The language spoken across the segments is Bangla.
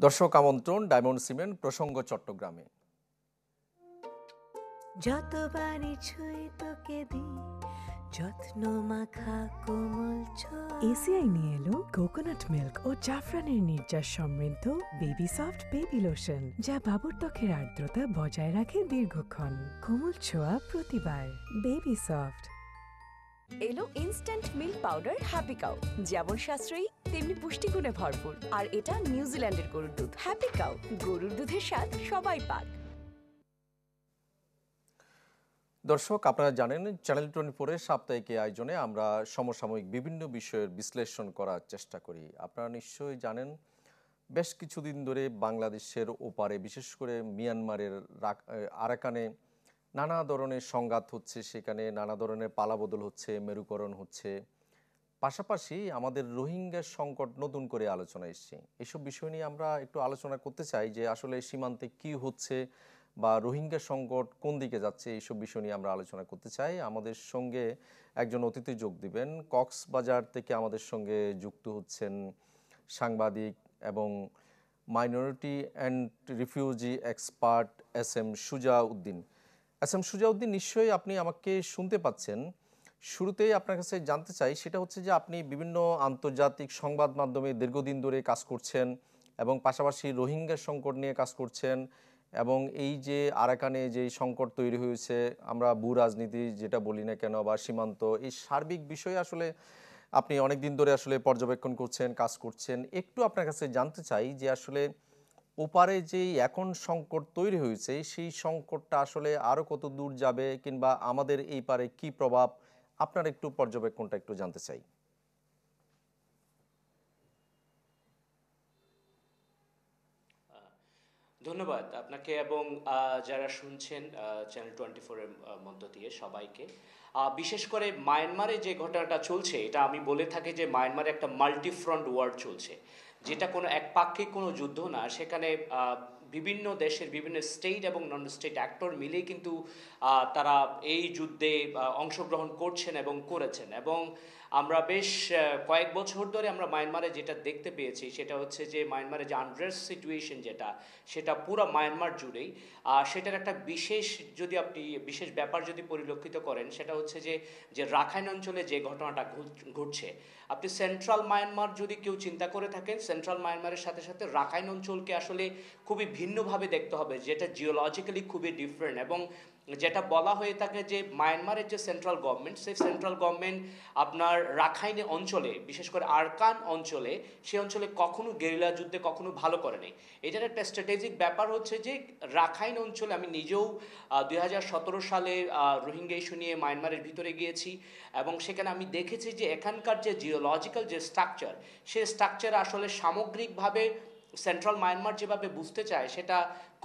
দর্শক আমন্ত্রণ ডায়মন্ড সিমেন্ট প্রসঙ্গ চট্টগ্রামে। যতবারই ছুঁই তোকে দিই যত্ন মাখা কোমল এসিআই নিয়ে এলো কোকোনাট মিল্ক ও জাফরানের নির্যাস সমৃদ্ধ বেবি সফট বেবি লোশন, যা বাবুর ত্বকের আর্দ্রতা বজায় রাখে দীর্ঘক্ষণ। কোমল ছোঁয়া প্রতিবার। Baby soft. এলো instant milk powder happy cow, যেমন সাশ্রয়ী তেমনি পুষ্টিগুণে ভরপুর। আর এটা নিউজিল্যান্ডের গরুর দুধ। হ্যাপি কাউ, গরুর দুধের স্বাদ সবাই পাক। দর্শক আপনারা জানেন, চ্যানেল 24-এর সাপ্তাহিক এই আয়োজনে আমরা সমসাময়িক বিভিন্ন বিষয়ের বিশ্লেষণ করার চেষ্টা করি। আপনারা নিশ্চয়ই জানেন, বেশ কিছুদিন ধরে বাংলাদেশের ওপারে, বিশেষ করে মিয়ানমারের আরাকানে নানা ধরনের সংঘাত হচ্ছে, সেখানে নানা ধরনের পালাবদল হচ্ছে, মেরুকরণ হচ্ছে। পাশাপাশি আমাদের রোহিঙ্গা সংকট নতুন করে আলোচনা এসছে। এসব বিষয় নিয়ে আমরা একটু আলোচনা করতে চাই যে আসলে সীমান্তে কি হচ্ছে বা রোহিঙ্গা সংকট কোন দিকে যাচ্ছে, এইসব বিষয় নিয়ে আমরা আলোচনা করতে চাই। আমাদের সঙ্গে একজন অতিথি যোগ দিবেন। কক্সবাজার থেকে আমাদের সঙ্গে যুক্ত হচ্ছেন সাংবাদিক এবং minority and refugee expert SM. Sujauddin. SM. Sujauddin, নিশ্চয়ই আপনি আমাকে শুনতে পাচ্ছেন। শুরুতেই আপনার কাছে জানতে চাই, সেটা হচ্ছে যে আপনি বিভিন্ন আন্তর্জাতিক সংবাদ মাধ্যমে দীর্ঘদিন ধরে কাজ করছেন এবং পাশাপাশি রোহিঙ্গা সংকট নিয়ে কাজ করছেন, এবং এই যে আরাকানে যে সংকট তৈরি হয়েছে, আমরা ভূ রাজনীতি যেটা বলি না কেন, বা সীমান্ত, এই সার্বিক বিষয়ে আসলে আপনি অনেক দিন ধরে আসলে পর্যবেক্ষণ করছেন, কাজ করছেন। একটু আপনার কাছে জানতে চাই যে আসলে ওপারে যে এখন সংকট তৈরি হয়েছে, সেই সংকটটা আসলে আরও কত দূর যাবে, কিংবা আমাদের এই পারে কি প্রভাব, আপনার একটু পর্যবেক্ষণটা একটু জানতে চাই। ধন্যবাদ আপনাকে এবং যারা শুনছেন চ্যানেল 24-এর মধ্য দিয়ে সবাইকে। বিশেষ করে মায়ানমারে যে ঘটনাটা চলছে, এটা আমি বলে থাকি যে মায়ানমারে একটা মাল্টি ফ্রন্ট ওয়ার চলছে, যেটা কোনো একপাক্ষিক কোনো যুদ্ধ না। সেখানে বিভিন্ন দেশের বিভিন্ন স্টেট এবং নন স্টেট অ্যাক্টর মিলেই কিন্তু তারা এই যুদ্ধে অংশগ্রহণ করছেন এবং করেছেন। এবং আমরা বেশ কয়েক বছর ধরে আমরা মায়ানমারে যেটা দেখতে পেয়েছি, সেটা হচ্ছে যে মায়ানমারে যে আনরেস্ট সিচুয়েশন সেটা পুরো মায়ানমার জুড়েই। সেটার একটা বিশেষ ব্যাপার যদি পরিলক্ষিত করেন, সেটা হচ্ছে যে রাখাইন অঞ্চলে যে ঘটনাটা ঘটছে। আপনি সেন্ট্রাল মায়ানমার যদি কেউ চিন্তা করে থাকেন, সেন্ট্রাল মায়ানমারের সাথে সাথে রাখাইন অঞ্চলকে আসলে খুবই ভিন্নভাবে দেখতে হবে, যেটা জিওলজিক্যালি খুবই ডিফারেন্ট। এবং যেটা বলা হয়ে থাকে যে মায়ানমারের যে সেন্ট্রাল গভর্নমেন্ট, সেই সেন্ট্রাল গভর্নমেন্ট আপনার রাখাইনে অঞ্চলে, বিশেষ করে আরাকান অঞ্চলে, সেই অঞ্চলে কখনো গেরিলা যুদ্ধে কখনো ভালো করে নেই। এটার একটা স্ট্র্যাটেজিক ব্যাপার হচ্ছে যে রাখাইন অঞ্চলে আমি নিজেও 2017 সালে রোহিঙ্গা ইস্যু নিয়ে মায়ানমারের ভিতরে গিয়েছি, এবং সেখানে আমি দেখেছি যে এখানকার যে জিওলজিক্যাল যে স্ট্রাকচার, সেই স্ট্রাকচার আসলে সামগ্রিকভাবে সেন্ট্রাল মায়ানমার যেভাবে বুঝতে চায়, সেটা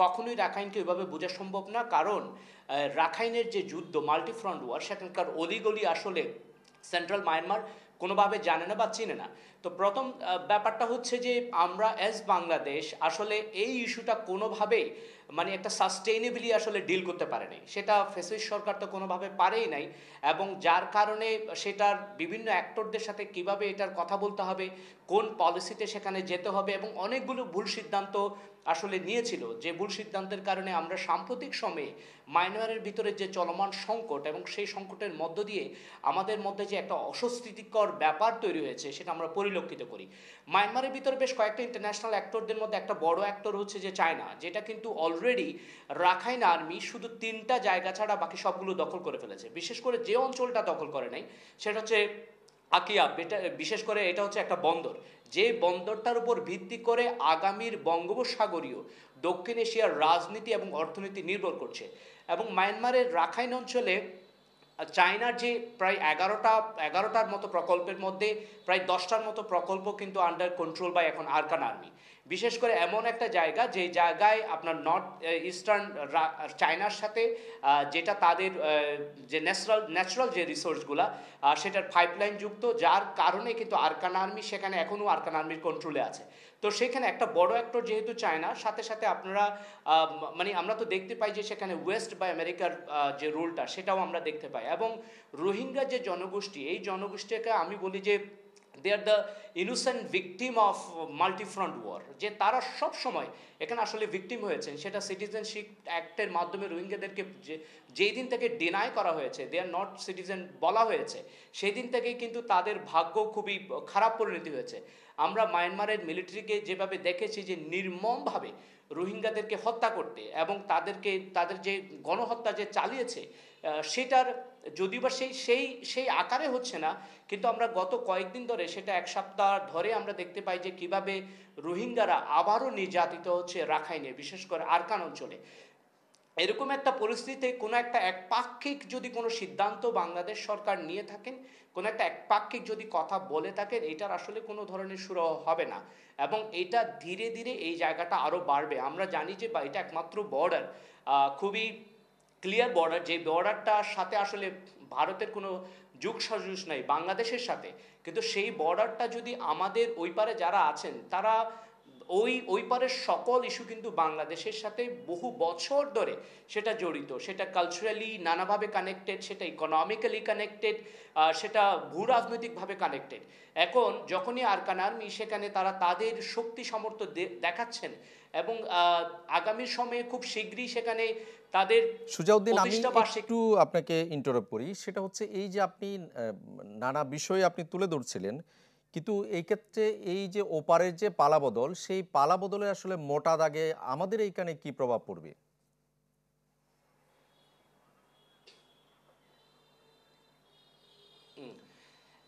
কখনোই রাখাইনকে ওইভাবে বোঝা সম্ভব না। কারণ রাখাইনের যে যুদ্ধ, মাল্টিফ্রন্ট ওয়ার, সেখানকার অলিগলি আসলে সেন্ট্রাল মায়ানমার কোনোভাবে জানে না বা চিনে না। তো প্রথম ব্যাপারটা হচ্ছে যে আমরা অ্যাজ বাংলাদেশ আসলে এই ইস্যুটা কোনোভাবেই মানে একটা সাস্টেইনেবলি আসলে ডিল করতে পারেনি। সেটা ফ্যাসিস্ট সরকার তো কোনোভাবে পারেই নাই, এবং যার কারণে সেটার বিভিন্ন অ্যাক্টরদের সাথে কিভাবে এটার কথা বলতে হবে, কোন পলিসিতে সেখানে যেতে হবে, এবং অনেকগুলো ভুল সিদ্ধান্ত আসলে নিয়েছিল, যে ভুল সিদ্ধান্তের কারণে আমরা সাম্প্রতিক সময়ে মায়ানমারের ভিতরে যে চলমান সংকট, এবং সেই সংকটের মধ্য দিয়ে আমাদের মধ্যে যে একটা অস্বস্তিকর ব্যাপার তৈরি হয়েছে, সেটা আমরা পরিলক্ষিত করি। মায়ানমারের ভিতরে বেশ কয়েকটা ইন্টারন্যাশনাল অ্যাক্টরদের মধ্যে একটা বড় অ্যাক্টর হচ্ছে যে চায়না, যেটা কিন্তু অলরেডি রাখাইন আর্মি শুধু 3টা জায়গা ছাড়া বাকি সবগুলো দখল করে ফেলেছে। বিশেষ করে যে অঞ্চলটা দখল করে নাই, সেটা হচ্ছে আকিয়াব। এটা বিশেষ করে এটা হচ্ছে একটা বন্দর, যে বন্দরটার উপর ভিত্তি করে আগামীর বঙ্গোপসাগরীয় দক্ষিণ এশিয়ার রাজনীতি এবং অর্থনীতি নির্ভর করছে। এবং মায়ানমারের রাখাইন অঞ্চলে চায়নার যে প্রায় 11টার মতো প্রকল্পের মধ্যে প্রায় 10টার মতো প্রকল্প কিন্তু আন্ডার কন্ট্রোল বাই এখন আরাকান আর্মি। বিশেষ করে এমন একটা জায়গা, যে জায়গায় আপনার নর্থ ইস্টার্ন চায়নার সাথে যেটা তাদের যে ন্যাচারাল যে রিসোর্সগুলা, সেটার পাইপলাইন যুক্ত, যার কারণে কিন্তু আরাকান আর্মি সেখানে এখনও আরাকান আর্মির কন্ট্রোলে আছে। তো সেখানে একটা বড় অ্যাক্টর যেহেতু চায়না, সাথে সাথে আপনারা মানে আমরা তো দেখতে পাই যে সেখানে ওয়েস্ট বা আমেরিকার যে রোলটা, সেটাও আমরা দেখতে পাই। এবং রোহিঙ্গা যে জনগোষ্ঠী, এই জনগোষ্ঠীকে আমি বলি যে they are the innocent victim of multifront war, যে তারা সব সময় এখানে আসলে ভিকটিম হয়েছেন। সেটা সিটিজেনশিপ অ্যাক্টের মাধ্যমে রোহিঙ্গাদেরকে যেই দিন থেকে ডিনাই করা হয়েছে, দে আর নট সিটিজেন বলা হয়েছে, সেই দিন থেকেই কিন্তু তাদের ভাগ্য খুবই খারাপ পরিণতি হয়েছে। আমরা মায়ানমারের মিলিটারিকে যেভাবে দেখেছি যে নির্মমভাবে রোহিঙ্গাদেরকে হত্যা করতে এবং তাদের যে গণহত্যা যে চালিয়েছে, সেটার যদিও বা সেই আকারে হচ্ছে না, কিন্তু আমরা গত কয়েকদিন ধরে, সেটা এক সপ্তাহ ধরে আমরা দেখতে পাই যে কিভাবে রোহিঙ্গারা আবারও নির্যাতিত হচ্ছে রাখাইনে, বিশেষ করে আরকান অঞ্চলে। এরকম একটা পরিস্থিতিতে কোনো একটা একপাক্ষিক যদি কোনো সিদ্ধান্ত বাংলাদেশ সরকার নিয়ে থাকেন, কোনো একটা একপাক্ষিক যদি কথা বলে থাকেন, এটার আসলে কোনো ধরনের সুরাহ হবে না এবং এটা ধীরে ধীরে এই জায়গাটা আরও বাড়বে। আমরা জানি যে এটা একমাত্র বর্ডার, খুবই ক্লিয়ার বর্ডার, যে বর্ডারটার সাথে আসলে ভারতের কোনো যুগ সাজুস নাই বাংলাদেশের সাথে, কিন্তু সেই বর্ডারটা যদি আমাদের ওই পারে যারা আছেন তারা ওই পারের সকল ইস্যু কিন্তু বাংলাদেশের সাথে বহু বছর ধরে সেটা জড়িত, সেটা কালচারালি নানাভাবে কানেক্টেড, সেটা ইকোনমিক্যালি কানেক্টেড, সেটা ভূ রাজনৈতিকভাবে কানেক্টেড। এখন যখনই আরকান আর্মি সেখানে তারা তাদের শক্তি সামর্থ্য দেখাচ্ছেন এবং আগামী সময়ে খুব শীঘ্রই সেখানে তাদের সুজাউদ্দিন, আমি একটু আপনাকে ইন্টারাপ্ট করি। সেটা হচ্ছে এই যে আপনি নানা বিষয়ে আপনি তুলে ধরছিলেন, কিন্তু এই ক্ষেত্রে এই যে ওপারের যে পালাবদল, সেই পালাবদলে আসলে মোটা দাগে আমাদের এইখানে কি প্রভাব পড়বে?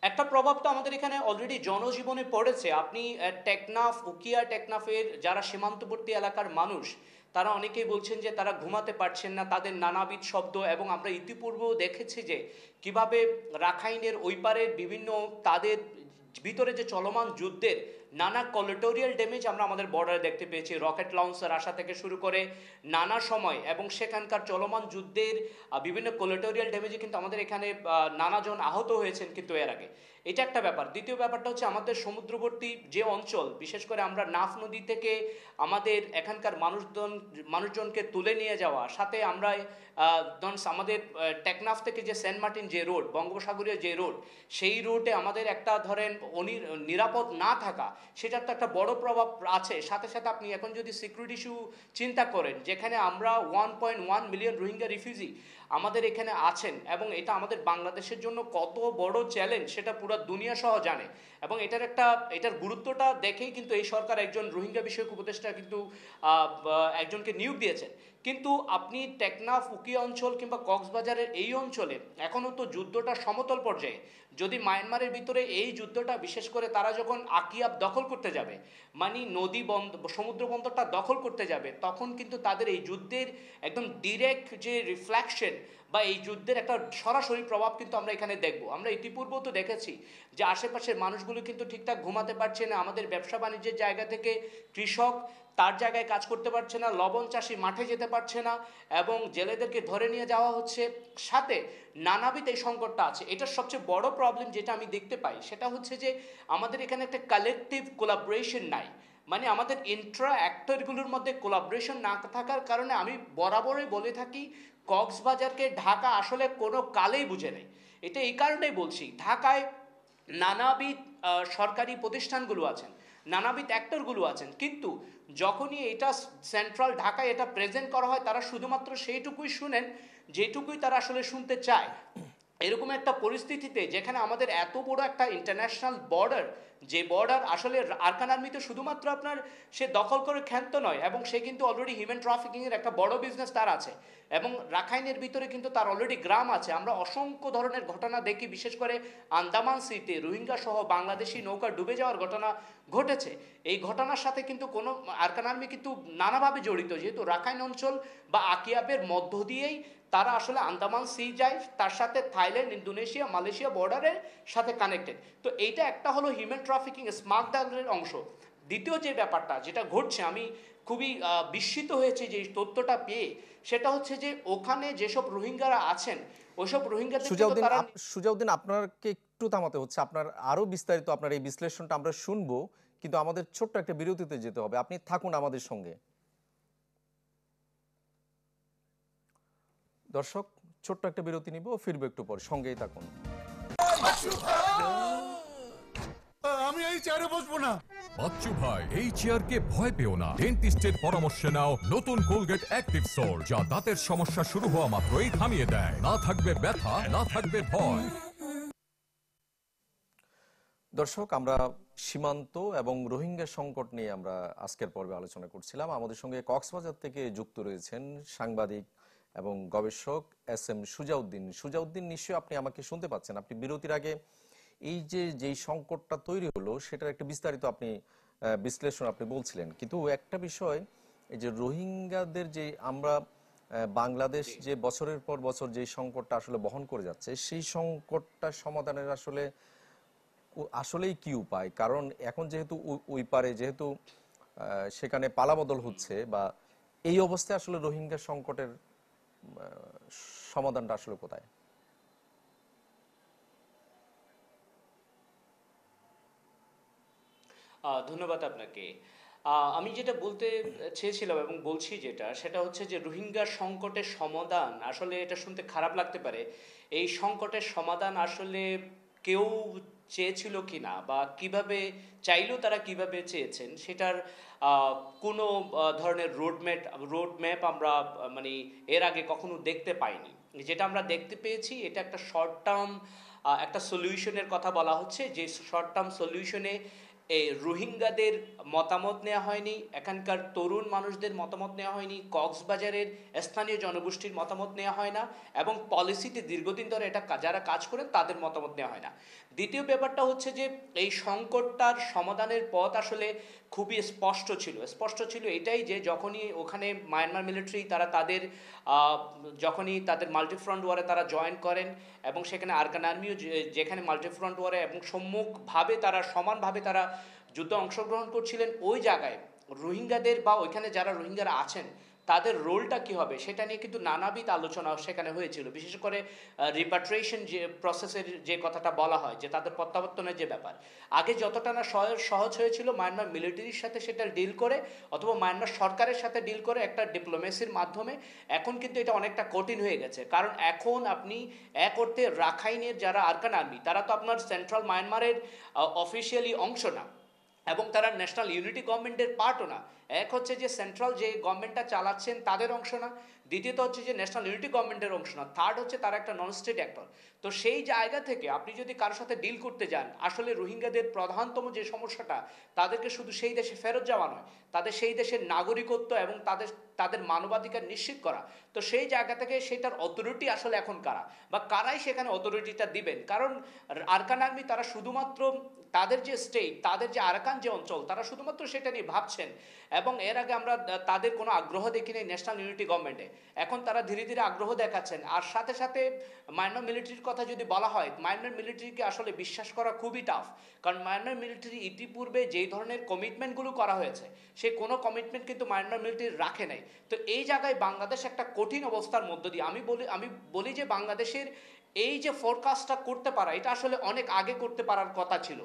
একটা প্রভাব তো আমাদের এখানে অলরেডি জনজীবনে পড়েছে। আপনি টেকনাফ, উকিয়া টেকনাফের যারা সীমান্তবর্তী এলাকার মানুষ, তারা অনেকেই বলছেন যে তারা ঘুমাতে পারছেন না, তাদের নানাবিধ শব্দ। এবং আমরা ইতিপূর্বেও দেখেছি যে কিভাবে রাখাইনের ওই পারের বিভিন্ন তাদের ভিতরে যে চলমান যুদ্ধের নানা কোলাটেরিয়াল ড্যামেজ আমরা আমাদের বর্ডারে দেখতে পেয়েছি, রকেট লঞ্চার আসা থেকে শুরু করে নানা সময়, এবং সেখানকার চলমান যুদ্ধের বিভিন্ন কোলাটেরিয়াল ড্যামেজে কিন্তু আমাদের এখানে নানাজন আহত হয়েছেন কিন্তু এর আগে। এটা একটা ব্যাপার। দ্বিতীয় ব্যাপারটা হচ্ছে আমাদের সমুদ্রবর্তী যে অঞ্চল, বিশেষ করে আমরা নাফ নদী থেকে আমাদের এখানকার মানুষজনকে তুলে নিয়ে যাওয়া, সাথে আমরা আমাদের টেকনাফ থেকে যে সেন্ট মার্টিন যে রোড, বঙ্গোপসাগরীয় যে রোড, সেই রুটে আমাদের একটা ধরেন নিরাপদ না থাকা, সেটার তো একটা বড় প্রভাব আছে। সাথে সাথে আপনি এখন যদি সিকিউরিটি ইস্যু চিন্তা করেন, যেখানে আমরা 1.1 মিলিয়ন রোহিঙ্গা রিফিউজি আমাদের এখানে আছেন, এবং এটা আমাদের বাংলাদেশের জন্য কত বড় চ্যালেঞ্জ সেটা পুরো দুনিয়া সহ জানে। এবং এটার গুরুত্বটা দেখেই কিন্তু এই সরকার একজন রোহিঙ্গা বিষয়ক উপদেষ্টা কিন্তু একজনকে নিয়োগ দিয়েছেন। কিন্তু আপনি টেকনাফ, উকিয়া অঞ্চল কিংবা কক্সবাজারের এই অঞ্চলে এখনও তো যুদ্ধটা সমতল পর্যায়ে। যদি মায়ানমারের ভিতরে এই যুদ্ধটা, বিশেষ করে তারা যখন আকিয়াব দখল করতে যাবে, মানে নদী সমুদ্র বন্দরটা দখল করতে যাবে, তখন কিন্তু তাদের এই যুদ্ধের একদম ডিরেক্ট যে রিফ্লেকশন বা এই যুদ্ধের একটা সরাসরি প্রভাব কিন্তু আমরা এখানে দেখব। আমরা ইতিপূর্বেও তো দেখেছি যে আশেপাশের মানুষগুলো কিন্তু ঠিকঠাক ঘুমাতে পারছে না, আমাদের ব্যবসা বাণিজ্যের জায়গা থেকে কৃষক তার জায়গায় কাজ করতে পারছে না, লবণ চাষি মাঠে যেতে পারছে না, এবং জেলেদেরকে ধরে নিয়ে যাওয়া হচ্ছে। সাথে নানাবিধ এই সংকটটা আছে। এটার সবচেয়ে বড় প্রবলেম যেটা আমি দেখতে পাই, সেটা হচ্ছে যে আমাদের এখানে একটা কালেকটিভ কোলাবোরেশন নাই। মানে আমাদের ইন্ট্রা অ্যাক্টরগুলোর মধ্যে কোলাবোরেশন না থাকার কারণে আমি বরাবরই বলে থাকি, কক্সবাজারকে ঢাকা আসলে কোনো কালেই বুঝে নেই। এটা এই কারণেই বলছি, ঢাকায় নানাবিধ সরকারি প্রতিষ্ঠানগুলো আছেন, নানাবিধ অ্যাক্টরগুলো আছেন, কিন্তু যখনই এটা সেন্ট্রাল ঢাকায় এটা প্রেজেন্ট করা হয়, তারা শুধুমাত্র সেইটুকুই শুনেন যেটুকুই তারা আসলে শুনতে চায়। এরকম একটা পরিস্থিতিতে যেখানে আমাদের এত বড় একটা ইন্টারন্যাশনাল বর্ডার, যে বর্ডার আসলে আরকান আর্মিতে শুধুমাত্র আপনার সে দখল করে ক্ষান্ত নয়, এবং সে কিন্তু অলরেডি হিউম্যান ট্রাফিকিংয়ের একটা বড় বিজনেস তার আছে, এবং রাখাইনের ভিতরে কিন্তু তার অলরেডি গ্রাম আছে। আমরা অসংখ্য ধরনের ঘটনা দেখি, বিশেষ করে আন্দামান সিতে রোহিঙ্গা সহ বাংলাদেশি নৌকা ডুবে যাওয়ার ঘটনা ঘটেছে। এই ঘটনার সাথে কিন্তু কোনো আরকান আর্মি কিন্তু নানাভাবে জড়িত, যেহেতু রাখাইন অঞ্চল বা আকিয়াবের মধ্য দিয়েই তারা আসলে আন্দামান সি যায়, তার সাথে থাইল্যান্ড, ইন্দোনেশিয়া, মালয়েশিয়া বর্ডারের সাথে কানেক্টেড। তো এইটা একটা হলো হিউম্যান ট্রাফিকিং, স্মাগলারের অংশ। দ্বিতীয় যে ব্যাপারটা যেটা ঘটছে, আমি খুবই বিস্মিত হয়েছে যে এই তথ্যটা পেয়ে, সেটা হচ্ছে যে ওখানে যেসব রোহিঙ্গারা আছেন, ওইসব রোহিঙ্গাদের সুজাউদ্দিন, আপনাকে একটু থামাতে হচ্ছে। আপনার আরো বিস্তারিত আপনার এই বিশ্লেষণটা আমরা শুনবো, কিন্তু আমাদের ছোট্ট একটা বিরতিতে যেতে হবে। আপনি থাকুন আমাদের সঙ্গে। দর্শক, ছোট্ট একটা বিরতি নিব, ফিরবো একটু পর, সঙ্গেই থাকুন। এই চেয়ারে বসবো না। বাচ্চু ভাই, এই চেয়ারকে ভয় পেও না। ডেন্টিস্টের পরামর্শ নাও নতুন কোলগেট অ্যাক্টিভ সোল, যা দাঁতের সমস্যা শুরু হওয়া মাত্রই থামিয়ে দেয়। না থাকবে ব্যথা, না থাকবে ভয়। দর্শক, আমরা সীমান্ত এবং রোহিঙ্গা সংকট নিয়ে আমরা আজকের পর্বে আলোচনা করছিলাম। আমাদের সঙ্গে কক্সবাজার থেকে যুক্ত রয়েছেন সাংবাদিক এবং গবেষক SM সুজাউদ্দিন। সুজাউদ্দিন, নিশ্চয়ই আপনি আমাকে শুনতে পাচ্ছেন। আপনি বিরতির আগে এই যেই সংকটটা তৈরি হলো সেটার একটা বিস্তারিত আপনি বিশ্লেষণ আপনি বলছিলেন, কিন্তু একটা বিষয়, এই যে রোহিঙ্গাদের যে আমরা বাংলাদেশ যে বছরের পর বছর যে সংকটটা আসলে বহন করে যাচ্ছে, সেই সংকটটা সমাধানের আসলেই কি উপায়? কারণ এখন যেহেতু ওই পারে যেহেতু সেখানে পালাবদল হচ্ছে, বা এই অবস্থায় আসলে রোহিঙ্গা সংকটের সমাধানটা আসলে কোথায়? ধন্যবাদ আপনাকে। আমি যেটা বলতে চেয়েছিলাম এবং বলছি সেটা হচ্ছে যে রোহিঙ্গা সংকটের সমাধান, আসলে এটা শুনতে খারাপ লাগতে পারে, এই সংকটের সমাধান আসলে কেউ চেয়েছিল কিনা বা কিভাবে চাইলেও তারা কিভাবে চেয়েছেন সেটার কোনো ধরনের রোড ম্যাপ আমরা মানে এর আগে কখনো দেখতে পাইনি। যেটা আমরা দেখতে পেয়েছি, এটা একটা শর্ট টার্ম একটা সলিউশনের কথা বলা হচ্ছে, যে শর্ট টার্ম সলিউশনে এই রোহিঙ্গাদের মতামত নেওয়া হয়নি, এখানকার তরুণ মানুষদের মতামত নেওয়া হয়নি, কক্সবাজারের স্থানীয় জনগোষ্ঠীর মতামত নেওয়া হয় না, এবং পলিসিতে দীর্ঘদিন ধরে এটা যারা কাজ করেন তাদের মতামত নেওয়া হয় না। দ্বিতীয় ব্যাপারটা হচ্ছে যে এই সংকটটার সমাধানের পথ আসলে খুবই স্পষ্ট ছিল এটাই যে যখনই ওখানে মায়ানমার মিলিটারি যখনই তাদের মাল্টিফ্রন্ট ওয়ারে তারা জয়েন করেন, এবং সেখানে আরকান আর্মিও যেখানে মাল্টিফ্রন্ট ওয়ারে এবং সমানভাবে তারা যুদ্ধে অংশগ্রহণ করছিলেন, ওই জায়গায় রোহিঙ্গাদের বা ওইখানে যারা রোহিঙ্গারা আছেন তাদের রোলটা কি হবে সেটা নিয়ে কিন্তু নানাবিধ আলোচনা সেখানে হয়েছিল। বিশেষ করে রিপাট্রিয়েশন যে প্রসেসের যে কথাটা বলা হয়, যে তাদের প্রত্যাবর্তনের যে ব্যাপার, আগে যতটা না সহজ হয়েছিল মায়ানমার মিলিটারির সাথে সেটা ডিল করে অথবা মায়ানমার সরকারের সাথে ডিল করে একটা ডিপ্লোমেসির মাধ্যমে, এখন কিন্তু এটা অনেকটা কঠিন হয়ে গেছে। কারণ এখন আপনি এক অর্থে রাখাইনের যারা আরকান আর্মি, তারা তো আপনার সেন্ট্রাল মায়ানমারের অফিসিয়ালি অংশ না, এবং তারা ন্যাশনাল ইউনিটি গভর্নমেন্টের পার্টও না। এক হচ্ছে যে সেন্ট্রাল যে গভর্নমেন্টটা চালাচ্ছেন তাদের অংশ না, দ্বিতীয়ত হচ্ছে যে ন্যাশনাল ইউনিটি গভর্নমেন্টের অংশ না, থার্ড হচ্ছে তারা একটা নন স্টেট অ্যাক্টর। তো সেই জায়গা থেকে আপনি যদি কারোর সাথে ডিল করতে যান, আসলে রোহিঙ্গাদের প্রধানতম যে সমস্যাটা, তাদেরকে শুধু সেই দেশে ফেরত যাওয়া নয়, তাদের সেই দেশের নাগরিকত্ব এবং তাদের মানবাধিকার নিশ্চিত করা। তো সেই জায়গা থেকে সেটার অথরিটি আসলে এখন কারা, বা কারাই সেখানে অথরিটিটা দিবেন? কারণ আরকান আর্মি তারা শুধুমাত্র তাদের যে স্টেট, তাদের যে আরাকান যে অঞ্চল, তারা শুধুমাত্র সেটা নিয়ে ভাবছেন, এবং এর আগে আমরা তাদের কোনো আগ্রহ দেখি নাই ন্যাশনাল ইউনিটি গভর্নমেন্টে। এখন তারা ধীরে ধীরে আগ্রহ দেখাচ্ছেন। আর সাথে সাথে মায়ানমার মিলিটারির কথা যদি বলা হয়, মায়ানমার মিলিটারিকে আসলে বিশ্বাস করা খুবই টাফ, কারণ মায়ানমার মিলিটারি ইতিপূর্বে যেই ধরনের কমিটমেন্টগুলো করা হয়েছে, সেই কোনো কমিটমেন্ট কিন্তু মায়ানমার মিলিটারি রাখে নাই। তো এই জায়গায় বাংলাদেশ একটা কঠিন অবস্থার মধ্য দিয়ে, আমি বলি যে বাংলাদেশের এই যে ফোরকাস্টটা করতে পারা, এটা আসলে অনেক আগে করতে পারার কথা ছিল।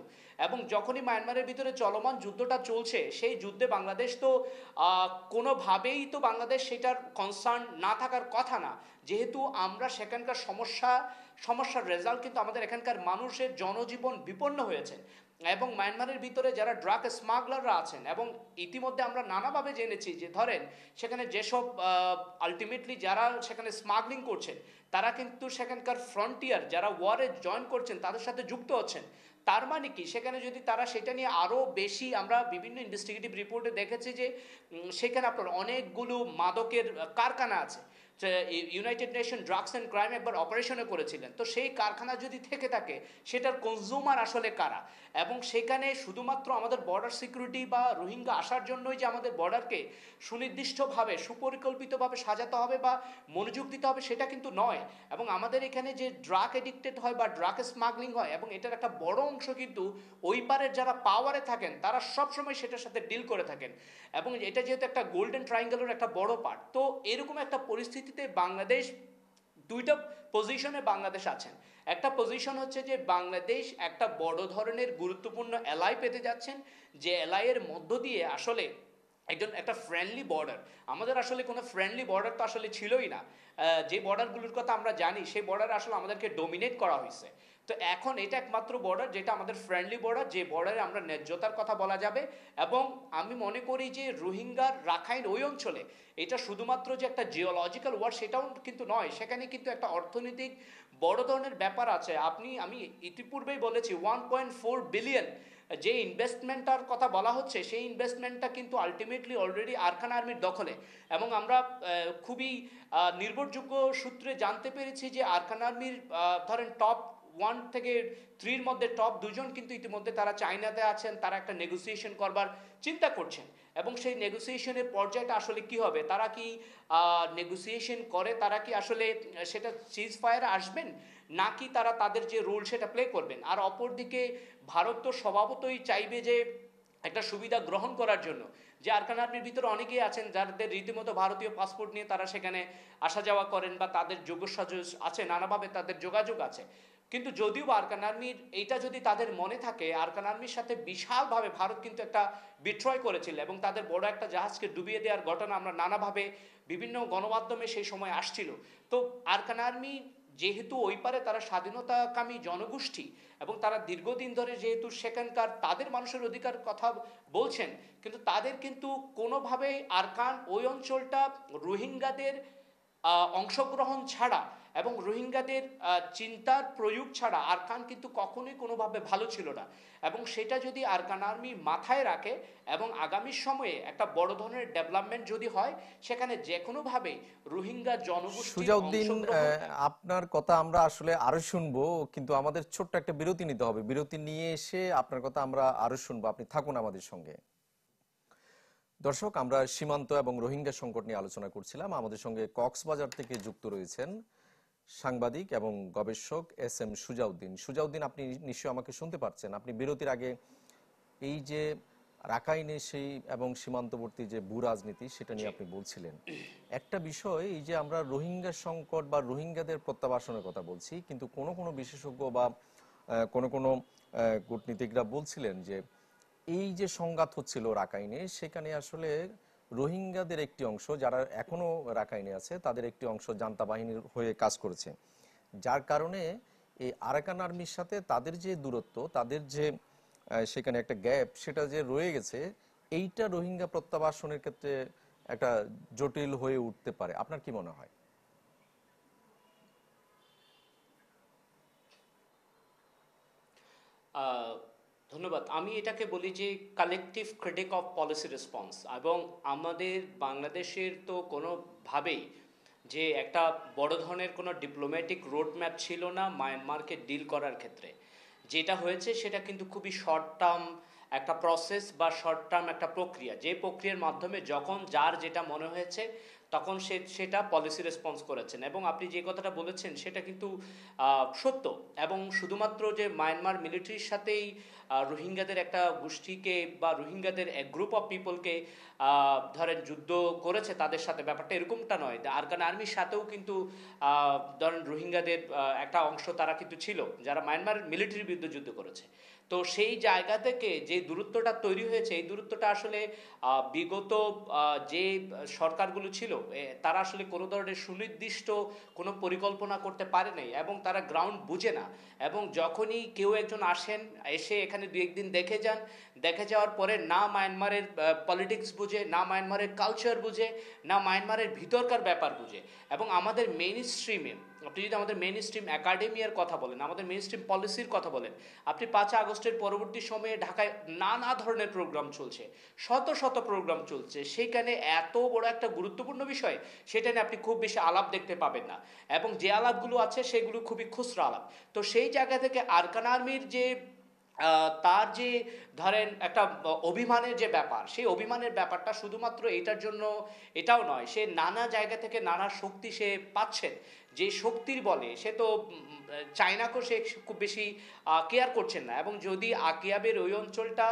এবং যখনই মায়ানমারের ভিতরে চলমান যুদ্ধটা চলছে, সেই যুদ্ধে বাংলাদেশ তো কোনোভাবেই তো বাংলাদেশ সেটার কনসার্ন না থাকার কথা না, যেহেতু আমরা সেখানকার সমস্যার রেজাল্ট কিন্তু আমাদের এখানকার মানুষের জনজীবন বিপন্ন হয়েছে। এবং মায়ানমারের ভিতরে যারা ড্রাগ স্মাগলাররা আছেন, এবং ইতিমধ্যে আমরা নানাভাবে জেনেছি যে ধরেন সেখানে যেসব আলটিমেটলি যারা সেখানে স্মাগলিং করছেন, তারা কিন্তু সেখানকার ফ্রন্টিয়ার যারা ওয়ারে জয়েন করছেন তাদের সাথে যুক্ত হচ্ছেন। তার মানে কি, সেখানে যদি তারা সেটা নিয়ে আরও বেশি, আমরা বিভিন্ন ইনভেস্টিগেটিভ রিপোর্টে দেখেছি যে সেখানে আপনার অনেকগুলো মাদকের কারখানা আছে। United nation drugs and crime একবার অপারেশনে করেছিলেন। তো সেই কারখানা যদি থেকে থাকে, সেটার কনজিউমার আসলে কারা? এবং সেখানে শুধুমাত্র আমাদের বর্ডার সিকিউরিটি বা রোহিঙ্গা আসার জন্যই যে আমাদের বর্ডারকে সুনির্দিষ্টভাবে সুপরিকল্পিতভাবে সাজাতে হবে বা মনোযোগ দিতে হবে, সেটা কিন্তু নয়। এবং আমাদের এখানে যে ড্রাগ এডিক্টেড হয় বা ড্রাগ স্মাগলিং হয়, এবং এটার একটা বড় অংশ কিন্তু ওই পারের যারা পাওয়ারে থাকেন তারা সবসময় সেটার সাথে ডিল করে থাকেন। এবং এটা যেহেতু একটা গোল্ডেন ট্রায়াঙ্গেলের একটা বড় পার্ট, তো এরকম একটা পরিস্থিতিতে বাংলাদেশ দুইটা পজিশনে বাংলাদেশ আছেন। একটা পজিশন হচ্ছে যে বাংলাদেশ একটা বড় ধরনের গুরুত্বপূর্ণ এলাই পেতে যাচ্ছেন, যে এলাইয়ের মধ্য দিয়ে আসলে একটা ফ্রেন্ডলি বর্ডার। আমাদের আসলে কোনো ফ্রেন্ডলি বর্ডার তো আসলে ছিলই না। যে বর্ডারগুলোর কথা আমরা জানি সেই বর্ডার আসলে আমাদেরকে ডোমিনেট করা হয়েছে। তো এখন এটা একমাত্র বর্ডার যেটা আমাদের ফ্রেন্ডলি বর্ডার, যে বর্ডারে আমরা ন্যায্যতার কথা বলা যাবে। এবং আমি মনে করি যে রোহিঙ্গার রাখাইন ওই অঞ্চলে এটা শুধুমাত্র যে একটা জিওলজিক্যাল ওয়ার সেটাও কিন্তু নয়, সেখানে কিন্তু একটা অর্থনৈতিক বড় ধরনের ব্যাপার আছে। আমি ইতিপূর্বেই বলেছি 1.4 বিলিয়ন যে ইনভেস্টমেন্টটার কথা বলা হচ্ছে, সেই ইনভেস্টমেন্টটা কিন্তু আলটিমেটলি অলরেডি আরকান আর্মির দখলে। এবং আমরা খুবই নির্ভরযোগ্য সূত্রে জানতে পেরেছি যে আরকান আর্মির ধরেন টপ 1 থেকে 3-র মধ্যে টপ 2জন কিন্তু ইতিমধ্যে তারা চায়নাতে আছেন, তারা একটা নেগোসিয়েশন করবার চিন্তা করছেন। এবং সেই নেগোসিয়েশনের পর্যায়টা আসলে কি হবে, তারা কি নেগোসিয়েশন করে, তারা কি আসলে সেটা সিজ ফায়ারে আসবেন, নাকি তারা তাদের যে রোল সেটা প্লে করবেন। আর অপরদিকে ভারত তো স্বভাবতই চাইবে যে একটা সুবিধা গ্রহণ করার জন্য, যে আরকান আর্মির ভিতরে অনেকেই আছেন যাদের রীতিমতো ভারতীয় পাসপোর্ট নিয়ে তারা সেখানে আসা যাওয়া করেন বা তাদের যোগ্যসাজস আছে, নানাভাবে তাদের যোগাযোগ আছে। কিন্তু যদিও বা আরকান আর্মির এইটা যদি তাদের মনে থাকে, আরকান আর্মির সাথে বিশালভাবে ভারত কিন্তু একটা বিট্রয় করেছিল এবং তাদের বড় একটা জাহাজকে ডুবিয়ে দেওয়ার ঘটনা আমরা নানাভাবে বিভিন্ন গণমাধ্যমে সেই সময় আসছিল। তো আরকান আর্মি যেহেতু ওই পারে তারা স্বাধীনতাকামী জনগোষ্ঠী এবং তারা দীর্ঘদিন ধরে যেহেতু সেখানকার তাদের মানুষের অধিকার কথা বলছেন, কিন্তু তাদের কিন্তু কোনোভাবেই আরকান ওই অঞ্চলটা রোহিঙ্গাদের অংশগ্রহণ ছাড়া এবং রোহিঙ্গাদের চিন্তার প্রয়োগ ছাড়া আরকান কিন্তু কখনোই কোনোভাবে ভালো ছিল না। এবং সেটা যদি আরকান আর্মি মাথায় রাখে এবং আগামী সময়ে একটা বড় ধরনের ডেভেলপমেন্ট যদি হয়, সেখানে যে কোনোভাবেই রোহিঙ্গা জনগোষ্ঠীর সুজাউদ্দিন, অংশগ্রহণ। আপনার কথা আমরা আসলে আরো শুনবো, কিন্তু আমাদের ছোট্ট একটা বিরতি নিতে হবে। বিরতি নিয়ে এসে আপনার কথা আমরা আরো শুনবো, আপনি থাকুন আমাদের সঙ্গে। দর্শক, আমরা সীমান্ত এবং রোহিঙ্গা সংকট নিয়ে আলোচনা করছিলাম। আমাদের সঙ্গে কক্সবাজার থেকে যুক্ত রয়েছেন সাংবাদিক এবং গবেষক SM সুজাউদ্দিন। সুজাউদ্দিন, আপনি নিশ্চয়ই আমাকে শুনতে পাচ্ছেন। আপনি বিরতির আগে এই যে রাখাইনে সেই এবং সীমান্তবর্তী যে ভূ রাজনীতি সেটা নিয়ে আপনি বলছিলেন। একটা বিষয়, এই যে আমরা রোহিঙ্গা সংকট বা রোহিঙ্গাদের প্রত্যাবাসনের কথা বলছি, কিন্তু কোনো কোনো বিশেষজ্ঞ বা কোনো কোনো কূটনীতিকরা বলছিলেন যে এই যে সংঘাত হচ্ছিল রাখাইনে, সেখানে আসলে রোহিঙ্গাদের একটি অংশ যারা এখনো রাখাইনে আছে তাদের একটি অংশ জান্তা বাহিনীর হয়ে কাজ করেছে, যার কারণে এই আরাকান আর্মির সাথে তাদের যে দূরত্ব, তাদের যে সেখানে একটা গ্যাপ সেটা যে রয়ে গেছে, এইটা রোহিঙ্গা প্রত্যাবাসনের ক্ষেত্রে একটা জটিল হয়ে উঠতে পারে। আপনার কি মনে হয়? আহ, ধন্যবাদ। আমি এটাকে বলি যে collective critic of policy response. এবং আমাদের বাংলাদেশের তো কোনোভাবেই যে একটা বড় ধরনের কোনো ডিপ্লোম্যাটিক রোড ম্যাপ ছিল না মায়ানমারকে ডিল করার ক্ষেত্রে। যেটা হয়েছে সেটা কিন্তু খুবই শর্ট টার্ম একটা প্রসেস বা শর্ট টার্ম একটা প্রক্রিয়া, যে প্রক্রিয়ার মাধ্যমে যখন যার যেটা মনে হয়েছে তখন সেটা পলিসি রেসপন্স করেছেন। এবং আপনি যে কথাটা বলেছেন সেটা কিন্তু সত্য। এবং শুধুমাত্র যে মায়ানমার মিলিটারির সাথেই রোহিঙ্গাদের একটা গোষ্ঠীকে বা রোহিঙ্গাদের এক গ্রুপ অফ পিপলকে ধরেন যুদ্ধ করেছে তাদের সাথে, ব্যাপারটা এরকমটা নয়। আরকান আর্মির সাথেও কিন্তু ধরেন রোহিঙ্গাদের একটা অংশ তারা কিন্তু ছিল যারা মায়ানমার মিলিটারির বিরুদ্ধে যুদ্ধ করেছে। তো সেই জায়গা থেকে যে দূরত্বটা তৈরি হয়েছে, এই দূরত্বটা আসলে বিগত যে সরকারগুলো ছিল তারা আসলে কোনো ধরনের সুনির্দিষ্ট কোনো পরিকল্পনা করতে পারে নাই এবং তারা গ্রাউন্ড বুঝে না। এবং যখনই কেউ একজন আসেন, এসে এখানে দু একদিন দেখে যান, দেখে যাওয়ার পরে না মায়ানমারের পলিটিক্স বুঝে, না মায়ানমারের কালচার বুঝে, না মায়ানমারের ভিতরকার ব্যাপার বুঝে। এবং আমাদের মেইন স্ট্রিমে আপনি যদি আমাদের মেইন স্ট্রিম একাডেমিয়ার কথা বলেন, আমাদের মেইন স্ট্রিম পলিসির কথা বলেন, আপনি 5 আগস্টের পরবর্তী সময়ে ঢাকায় নানা ধরনের প্রোগ্রাম চলছে, শত শত প্রোগ্রাম চলছে। সেইখানে এত বড় একটা গুরুত্বপূর্ণ বিষয় সেটা নিয়ে আপনি খুব বেশি আলাপ দেখতে পাবেন না। এবং যে আলাপগুলো আছে সেগুলো খুবই খুচরা আলাপ। তো সেই জায়গা থেকে আরকান আর্মির যে তার যে ধরেন একটা অভিমানের যে ব্যাপার, সেই অভিমানের ব্যাপারটা শুধুমাত্র এটার জন্য এটাও নয়, সে নানা জায়গা থেকে নানা শক্তি সে পাচ্ছেন, যে শক্তির বলে সে তো চায়নাকেও সে খুব বেশি কেয়ার করছেন না। এবং যদি আকিয়াবের ওই অঞ্চলটা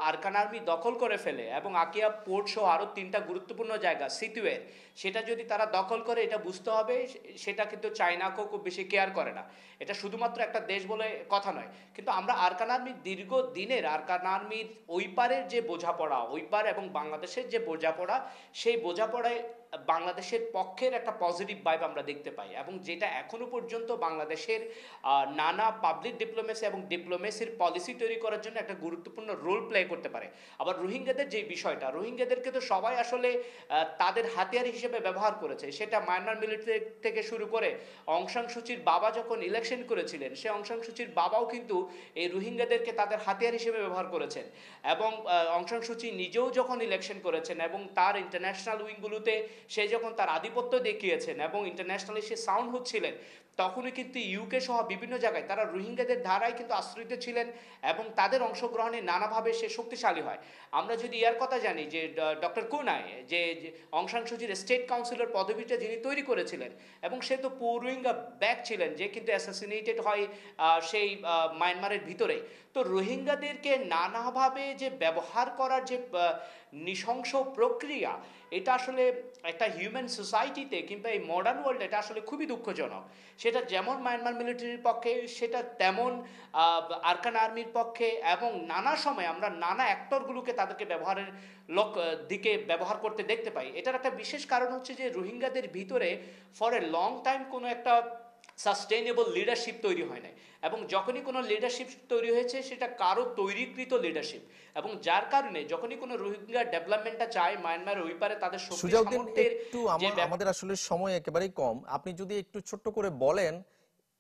আরকান আর্মি দখল করে ফেলে এবং আকিয়াব পোর্ট সহ আরও 3টা গুরুত্বপূর্ণ জায়গা সিতুয়ের, সেটা যদি তারা দখল করে, এটা বুঝতে হবে সেটা কিন্তু চায়নাকেও খুব বেশি কেয়ার করে না। এটা শুধুমাত্র একটা দেশ বলে কথা নয়। কিন্তু আমরা আরকান আর্মির দীর্ঘ দিনের আরকান আর্মির ওই পারের যে বোঝাপড়া, ওই পার এবং বাংলাদেশের যে বোঝাপড়া, সেই বোঝাপড়ায় বাংলাদেশের পক্ষের একটা পজিটিভ ভাইব আমরা দেখতে পাই, এবং যেটা এখনো পর্যন্ত বাংলাদেশের নানা পাবলিক ডিপ্লোমেসি এবং ডিপ্লোমেসির পলিসি তৈরি করার জন্য একটা গুরুত্বপূর্ণ রোল প্লে করতে পারে। আবার রোহিঙ্গাদের যে বিষয়টা, রোহিঙ্গাদেরকে তো সবাই আসলে তাদের হাতিয়ার হিসেবে ব্যবহার করেছে। সেটা মায়ানমার মিলিটারি থেকে শুরু করে অং সান সুচির বাবা যখন ইলেকশন করেছিলেন, সে অং সান সুচির বাবাও কিন্তু এই রোহিঙ্গাদেরকে তাদের হাতিয়ার হিসেবে ব্যবহার করেছেন। এবং অং সান সুচি নিজেও যখন ইলেকশন করেছেন এবং তার ইন্টারন্যাশনাল উইংগুলোতে সে যখন তার আধিপত্য দেখিয়েছেন এবং ইন্টারন্যাশনালি সে সাউন্ড হচ্ছিলেন, তখনই কিন্তু ইউকে সহ বিভিন্ন জায়গায় তারা রোহিঙ্গাদের ধারায় কিন্তু আশ্রিত ছিলেন এবং তাদের অংশগ্রহণে নানাভাবে সে শক্তিশালী হয়। আমরা যদি ইয়ার কথা জানি যে ডক্টর কুনাই যে অং সান সুচির স্টেট কাউন্সিলর পদবিটা যিনি তৈরি করেছিলেন, এবং সে তো রোহিঙ্গা ব্যাক ছিলেন যে কিন্তু অ্যাসাসিনেটেড হয় সেই মায়ানমারের ভিতরে। তো রোহিঙ্গাদেরকে নানাভাবে যে ব্যবহার করার যে নৃশংস প্রক্রিয়া, এটা আসলে একটা হিউম্যান সোসাইটিতে কিংবা এই মডার্ন ওয়ার্ল্ড এটা আসলে খুবই দুঃখজনক। সেটা যেমন মায়ানমার মিলিটারির পক্ষে, সেটা তেমন আরকান আর্মির পক্ষে, এবং নানা সময় আমরা নানা অ্যাক্টরগুলোকে তাদেরকে ব্যবহারের দিকে ব্যবহার করতে দেখতে পাই। এটার একটা বিশেষ কারণ হচ্ছে যে রোহিঙ্গাদের ভিতরে ফর এ লং টাইম কোনো একটা সাস্টেইনেবল লিডারশিপ তৈরি হয় নাই, এবং যখনই কোনো লিডারশিপ তৈরি হয়েছে সেটা কারো তৈরিকৃত লিডারশিপ, এবং যার কারণে যখনই কোনো রোহিঙ্গা ডেভেলপমেন্টটা চায় মায়ানমার ওই পারে তাদের শক্তি সুজাউদ্দিন, সামর্থ্যের একটু যে আমাদের আসলে সময় একেবারেই কম, আপনি যদি একটু ছোট্ট করে বলেন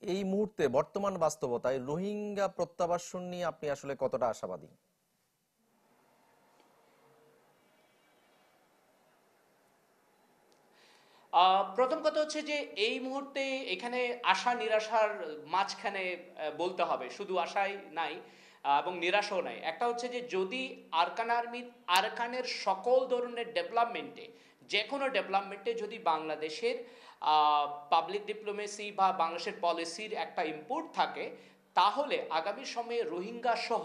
এই মুহূর্তে বর্তমান বাস্তবতায় রোহিঙ্গা প্রত্যাবাসন নিয়ে আপনি আসলে কতটা আশাবাদী? প্রথম কথা হচ্ছে যে এই মুহূর্তে এখানে আশা নিরাশার মাঝখানে বলতে হবে, শুধু আশাই নাই এবং নিরাশাও নাই। একটা হচ্ছে যে যদি আরকান আর্মির আরকানের সকল ধরনের ডেভেলপমেন্টে, যে কোনো ডেভেলপমেন্টে যদি বাংলাদেশের পাবলিক ডিপ্লোমেসি বা বাংলাদেশের পলিসির একটা ইম্পোর্ট থাকে, তাহলে আগামী সময়ে রোহিঙ্গা সহ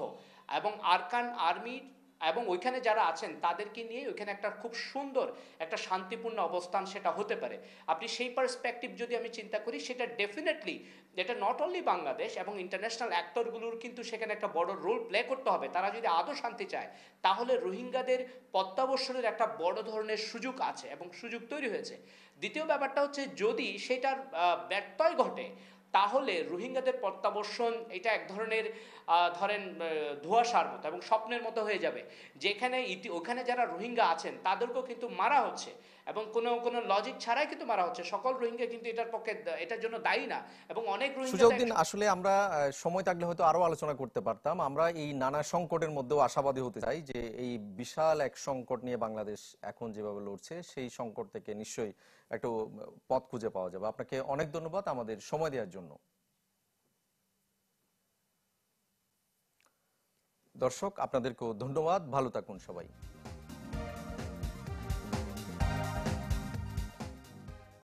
এবং আরকান আর্মির এবং ওইখানে যারা আছেন তাদেরকে নিয়ে ওইখানে একটা খুব সুন্দর একটা শান্তিপূর্ণ অবস্থান সেটা হতে পারে। আপনি সেই পার্সপেক্টিভ যদি আমি চিন্তা করি, সেটা ডেফিনেটলি এটা নট অনলি বাংলাদেশ এবং ইন্টারন্যাশনাল অ্যাক্টরগুলোর কিন্তু সেখানে একটা বড় রোল প্লে করতে হবে। তারা যদি আদৌ শান্তি চায়, তাহলে রোহিঙ্গাদের প্রত্যাবর্তনের একটা বড় ধরনের সুযোগ আছে এবং সুযোগ তৈরি হয়েছে। দ্বিতীয় ব্যাপারটা হচ্ছে যদি সেটার ব্যত্যয় ঘটে, তাহলে রোহিঙ্গাদের প্রত্যাবর্তন এটা এক ধরনের ধরেন ধোঁয়াশার মতো এবং স্বপ্নের মতো হয়ে যাবে, যেখানে ওখানে যারা রোহিঙ্গা আছেন তাদেরকেও কিন্তু মারা হচ্ছে এবং কোনো লজিক ছাড়াই কিন্তু মারা হচ্ছে। সকল রোহিঙ্গা কিন্তু এটার পক্ষে এটার জন্য দায়ী না, এবং অনেক সুজাউদ্দিন, আসলে আমরা সময় থাকলে হয়তো আরো আলোচনা করতে পারতাম। আমরা এই নানা সংকটের মধ্যেও আশাবাদী হতে চাই যে এই বিশাল এক সংকট নিয়ে বাংলাদেশ এখন যেভাবে লড়ছে, সেই সংকট থেকে নিশ্চয়ই একটু পথ খুঁজে পাওয়া যাবে। আপনাকে অনেক ধন্যবাদ আমাদের সময় দেওয়ার জন্য। দর্শক, আপনাদেরকেও ধন্যবাদ। ভালো থাকুন সবাই।